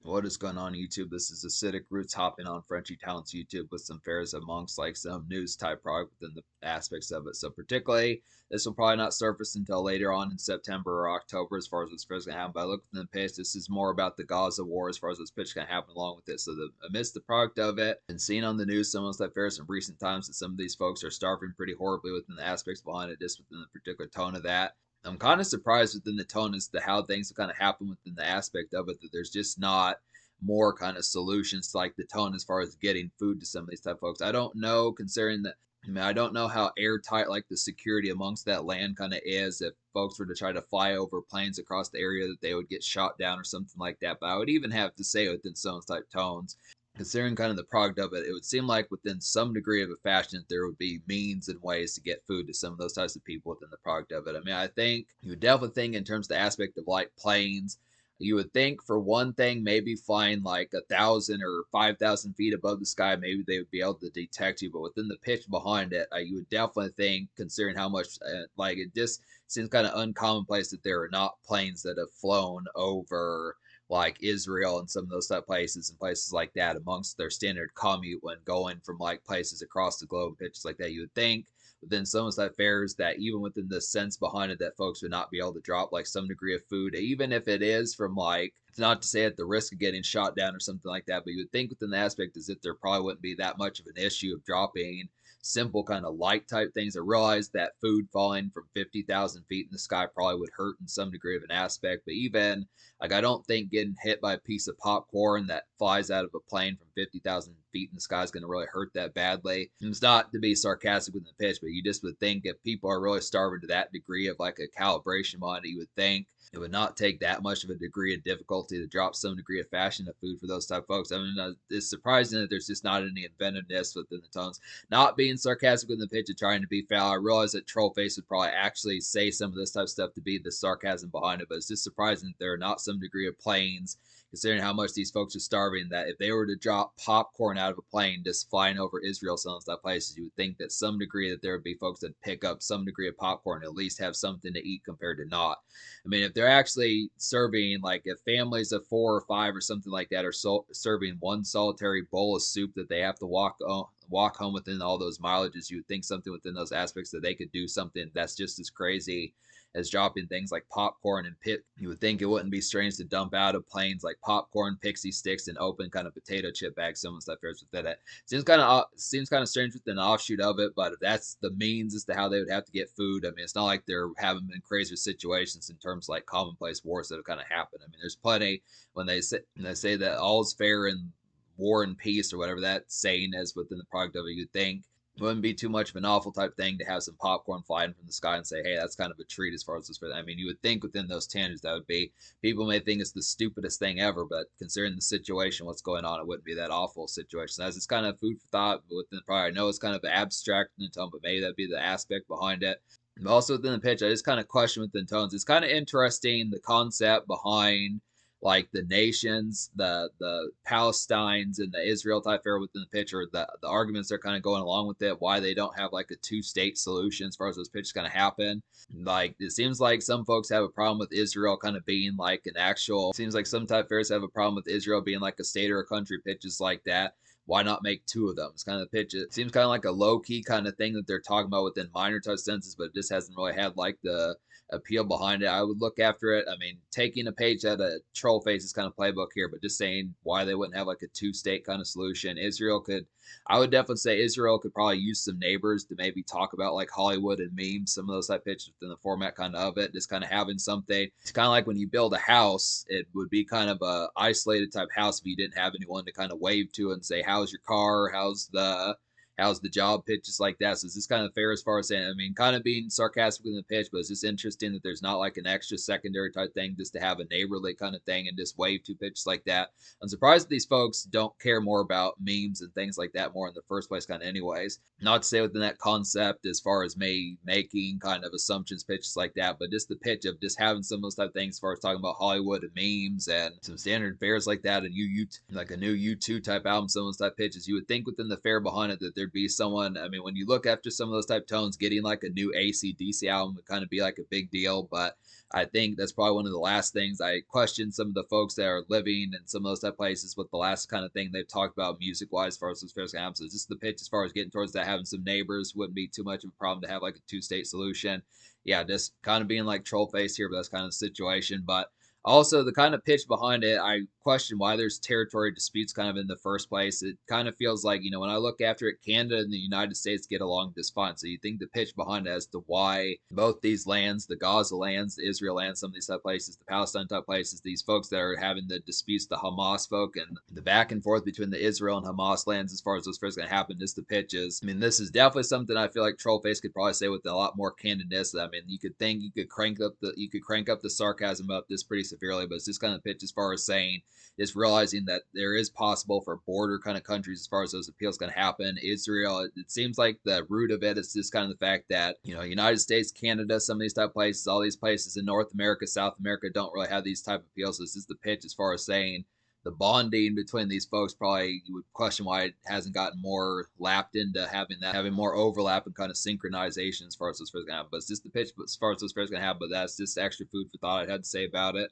What is going on YouTube? This is Acidic Roots hopping on Frenchy Talents YouTube with some fairs amongst like some news type product within the aspects of it. So particularly, this will probably not surface until later on in September or October as far as this fair is going to happen. But I look within the pitch, this is more about the Gaza war as far as this pitch going to happen along with it. So amidst the product of it, and seen on the news some of that fairs in recent times that some of these folks are starving pretty horribly within the aspects behind it, just within the particular tone of that. I'm kind of surprised within the tone as to how things have kind of happened within the aspect of it that there's just not more kind of solutions to like the tone as far as getting food to some of these type of folks. I don't know, considering that I don't know how airtight like the security amongst that land kind of is. If folks were to try to fly over planes across the area, that they would get shot down or something like that. But I would even have to say within some type tones, considering kind of the product of it, it would seem like within some degree of a fashion that there would be means and ways to get food to some of those types of people within the product of it. I mean, I think you would definitely think in terms of the aspect of like planes. You would think for one thing, maybe flying like 1,000 or 5,000 feet above the sky, maybe they would be able to detect you. But within the pitch behind it, you would definitely think, considering how much, like it just seems kind of uncommonplace that there are not planes that have flown over like Israel and some of those type places and places like that amongst their standard commute when going from like places across the globe, pitches like that. You would think within some of that fairs that even within the sense behind it that folks would not be able to drop like some degree of food, even if it is from like, it's not to say at the risk of getting shot down or something like that, but you would think within the aspect as if there probably wouldn't be that much of an issue of dropping simple kind of light type things. I realize that food falling from 50,000 feet in the sky probably would hurt in some degree of an aspect, but even like I don't think getting hit by a piece of popcorn that flies out of a plane from 50,000 feet in the sky is going to really hurt that badly. And it's not to be sarcastic with the pitch, but you just would think if people are really starving to that degree of like a calibration mind, you would think it would not take that much of a degree of difficulty to drop some degree of fashion of food for those type of folks. I mean, it's surprising that there's just not any inventiveness within the tones. Not being sarcastic with the pitch and trying to be foul. I realize that Trollface would probably actually say some of this type of stuff to be the sarcasm behind it, but it's just surprising that there are not some degree of planes, considering how much these folks are starving, that if they were to drop popcorn out of a plane just flying over Israel, some of those places, you would think that some degree that there would be folks that pick up some degree of popcorn, at least have something to eat compared to not. I mean, if they're actually serving, like if families of 4 or 5 or something like that are serving one solitary bowl of soup that they have to walk home within all those mileages, you would think something within those aspects that they could do something that's just as crazy as dropping things like popcorn and pit. You would think it wouldn't be strange to dump out of planes like popcorn, pixie sticks, and open kind of potato chip bags. Some of the stuff fares with that. Seems kind of strange with an offshoot of it, but if that's the means as to how they would have to get food, I mean, it's not like they're having been crazy situations in terms of like commonplace wars that have kind of happened. I mean, there's plenty when they say that all's fair in war and peace or whatever that saying is within the product of it. You'd think it wouldn't be too much of an awful type thing to have some popcorn flying from the sky and say, hey, that's kind of a treat as far as this. I mean, you would think within those tangents that would be, people may think it's the stupidest thing ever, but considering the situation, what's going on, it wouldn't be that awful situation. As it's kind of food for thought within the product. I know it's kind of abstract in the tone, but maybe that'd be the aspect behind it. But also within the pitch, I just kind of question within tones. It's kind of interesting the concept behind like the nations, the Palestines and the Israel type fair within the pitch, or the arguments are kind of going along with it, why they don't have like a two-state solution as far as those pitches kind of happen. Like it seems like some folks have a problem with Israel kind of being like an actual, seems like some type fairs have a problem with Israel being like a state or a country, pitches like that. Why not make two of them? It's kind of the pitch. It seems kind of like a low key kind of thing that they're talking about within minor touch senses, but it just hasn't really had like the appeal behind it. I would look after it. I mean, taking a page out of Trollface's kind of playbook here, but just saying why they wouldn't have like a two-state kind of solution. I would definitely say Israel could probably use some neighbors to maybe talk about like Hollywood and memes, some of those type pitches within the format kind of it, just kind of having something. It's kind of like when you build a house, it would be kind of a isolated type house if you didn't have anyone to kind of wave to and say, how's your car? How's the job pitch, just like that. So is this kind of fair as far as saying, I mean, kind of being sarcastic in the pitch, but it's just interesting that there's not like an extra secondary type thing just to have a neighborly kind of thing and just wave to pitches like that. I'm surprised that these folks don't care more about memes and things like that more in the first place, kind of anyways. Not to say within that concept as far as me making kind of assumptions, pitches like that, but just the pitch of just having some of those type of things as far as talking about Hollywood and memes and some standard fairs like that, and like a new U2 type album, some of those type pitches, you would think within the fair behind it that there'd there'd be someone. I mean, when you look after some of those type tones, getting like a new AC/DC album would kind of be like a big deal. But I think that's probably one of the last things. I question some of the folks that are living in some of those type places with the last kind of thing they've talked about music wise, as far as those fairs can happen. So just the pitch as far as getting towards that, having some neighbors wouldn't be too much of a problem to have like a two-state solution. Yeah, just kind of being like troll face here, but that's kind of the situation. But also, the kind of pitch behind it, I question why there's territory disputes kind of in the first place. It kind of feels like, when I look after it, Canada and the United States get along just fine. So you think the pitch behind it as to why both these lands, the Gaza lands, the Israel lands, some of these type places, the Palestine type places, these folks that are having the disputes, the Hamas folk, and the back and forth between the Israel and Hamas lands as far as those first going to happen, just the pitches. I mean, this is definitely something I feel like Trollface could probably say with a lot more candidness. I mean, you could crank up the sarcasm up this pretty severely, but it's just kind of pitch as far as saying, just realizing that there is possible for border kind of countries as far as those appeals can happen. Israel, it seems like the root of it is just kind of the fact that, United States, Canada, some of these type of places, all these places in North America, South America don't really have these type of appeals. So it's just the pitch as far as saying the bonding between these folks. Probably you would question why it hasn't gotten more lapped into having more overlap and kind of synchronization as far as those fairs gonna have. But it's just the pitch as far as those fairs gonna have. But that's just extra food for thought I had to say about it.